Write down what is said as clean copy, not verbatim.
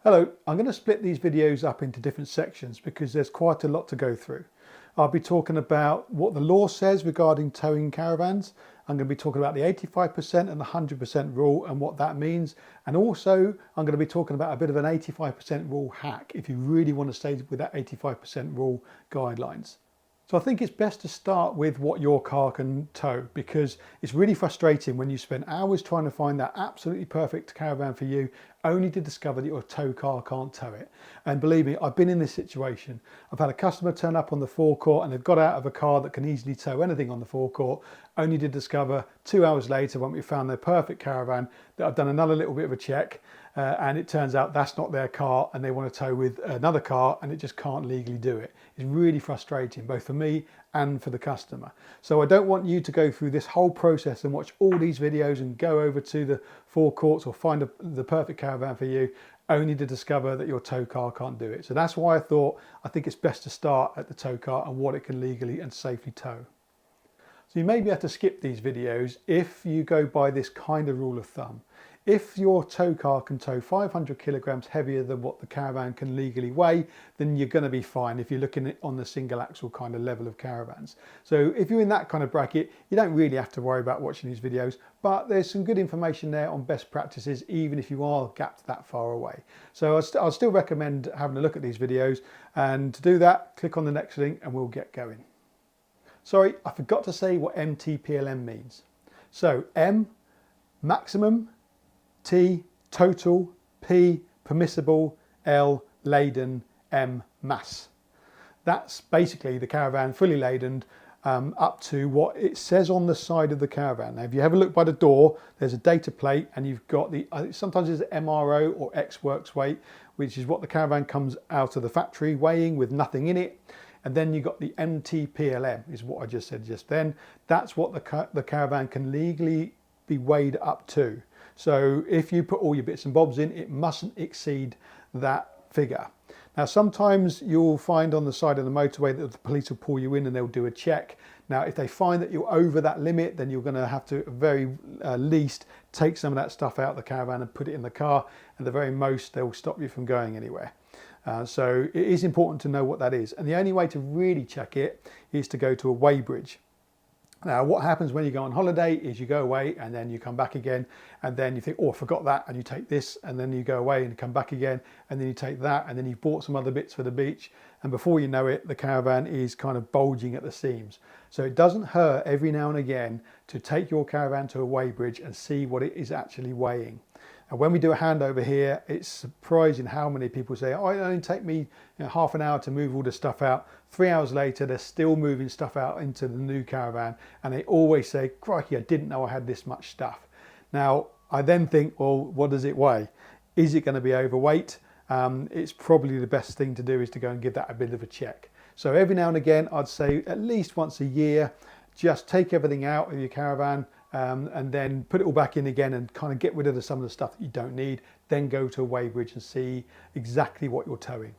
Hello, I'm going to split these videos up into different sections because there's quite a lot to go through. I'll be talking about what the law says regarding towing caravans. I'm going to be talking about the 85% and the 100% rule and what that means. And also I'm going to be talking about a bit of an 85% rule hack if you really want to stay with that 85% rule guidelines. So I think it's best to start with what your car can tow, because it's really frustrating when you spend hours trying to find that absolutely perfect caravan for you, only to discover that your tow car can't tow it. And believe me, I've been in this situation. I've had a customer turn up on the forecourt and they've got out of a car that can easily tow anything on the forecourt, only to discover 2 hours later, when we found their perfect caravan, that I've done another little bit of a check and it turns out that's not their car and they want to tow with another car and it just can't legally do it. It's really frustrating, both for me and for the customer. So I don't want you to go through this whole process and watch all these videos and go over to the forecourts or find the perfect caravan for you, only to discover that your tow car can't do it. So that's why I think it's best to start at the tow car and what it can legally and safely tow. So you may be able to skip these videos if you go by this kind of rule of thumb. If your tow car can tow 500 kilograms heavier than what the caravan can legally weigh, then you're going to be fine if you're looking at on the single axle kind of level of caravans. So if you're in that kind of bracket, you don't really have to worry about watching these videos, but there's some good information there on best practices, even if you are gapped that far away. So I'll still recommend having a look at these videos, and to do that, click on the next link and we'll get going. Sorry, I forgot to say what MTPLM means. So M, maximum, T, total, P, permissible, L, laden, M, mass. That's basically the caravan fully laden up to what it says on the side of the caravan. Now, if you have a look by the door, there's a data plate and you've got the, sometimes it's MRO or X works weight, which is what the caravan comes out of the factory weighing with nothing in it. And then you've got the MTPLM, is what I just said just then. That's what the caravan can legally be weighed up to. So if you put all your bits and bobs in, it mustn't exceed that figure. Now, sometimes you'll find on the side of the motorway that the police will pull you in and they'll do a check. Now, if they find that you're over that limit, then you're going to have to, at the very least, take some of that stuff out of the caravan and put it in the car. At the very most, they'll stop you from going anywhere. So it is important to know what that is. And the only way to really check it is to go to a weighbridge. Now, what happens when you go on holiday is you go away and then you come back again, and then you think, oh, I forgot that, and you take this, and then you go away and come back again, and then you take that, and then you've bought some other bits for the beach, and before you know it, the caravan is kind of bulging at the seams. So it doesn't hurt every now and again to take your caravan to a weighbridge and see what it is actually weighing. And when we do a handover here, it's surprising how many people say, oh, it only take me half an hour to move all the stuff out. 3 hours later, they're still moving stuff out into the new caravan. And they always say, crikey, I didn't know I had this much stuff. Now, I then think, well, what does it weigh? Is it going to be overweight? It's probably the best thing to do is to go and give that a bit of a check. So every now and again, I'd say at least once a year, just take everything out of your caravan, and then put it all back in again and kind of get rid of some of the stuff that you don't need. Then go to a weighbridge and see exactly what you're towing.